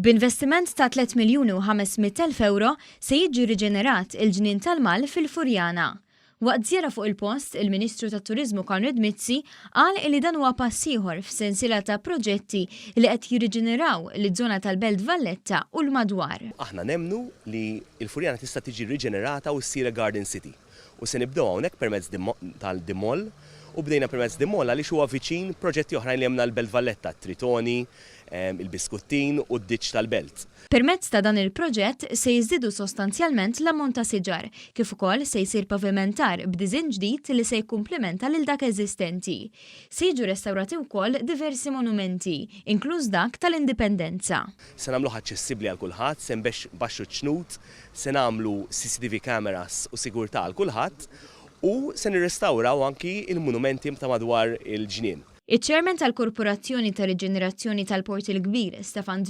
B'investiment ta' 3 miljuni u 500,000 euro se jiġi riġenerat il-ġnien Tal-Mall fil-Floriana. Waqt żjara fuq il-post, il-Ministru tat-Turiżmu qal li dan huwa pass ieħor f'sensiela ta' proġetti li qed jirriġeneraw l-żona tal-Belt Valletta u l-madwar. Aħna nemmnu li l-Floriana tista' tiġi riġenerata u ssir Garden City. U se nibdew hawnhekk permezz tal-Mall u bdejna permezz Mall għaliex huwa viċin proġetti oħrajn li hemm l-Belt Valletta, tritoni, il-biskuttin u d-diċ tal-Belt. Permezz ta' dan il-proġett se jiżdiedu sostanzjalment l-ammont ta' siġar, kif ukoll se jsir pavimentar b'diżinn ġdid li se jikkumplementa lil dak eżistenti. Se jiġu restawrati wkoll diversi monumenti, inkluż dak tal-Indipendenza. Se nagħmluh aċċessibbli għal kulħadd, se nbaxxu ċnut, se nagħmlu CCTV cameras u sigurtà għal kulħadd u se nirrestawraw anki il-monumenti ta' madwar il-ġnien. Iċ-Chairman tal-Korporazzjoni ta' Riġenerazzjoni tal-Port il-Kbir, Stefan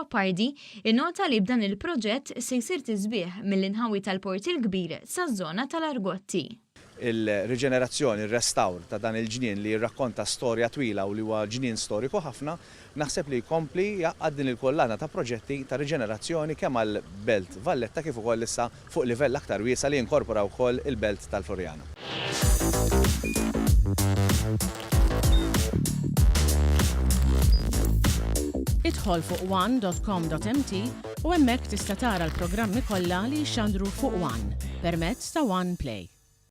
Parti, innota li b'dan il-proġett se jsir tisbieħ mill-inħawi tal-Port il-Kbir saż-żona tal-Argotti. Il-riġenerazzjoni, il-restawr ta' dan il-ġnien li jirrakkonta storja twila u li huwa ġnien storiku ħafna, naħseb li jkompli jaqqad din il-kollana ta' proġetti ta' riġenerazzjoni kemm għall-Belt Valletta kif ukoll issa fuq livell aktar wiesa li jinkorpora wkoll il-Belt tal-Floriana. Idħol fuq one.com.mt u hemmhekk tista' tara l-programmi kollha li jxandru fuq One permezz ta' One Play.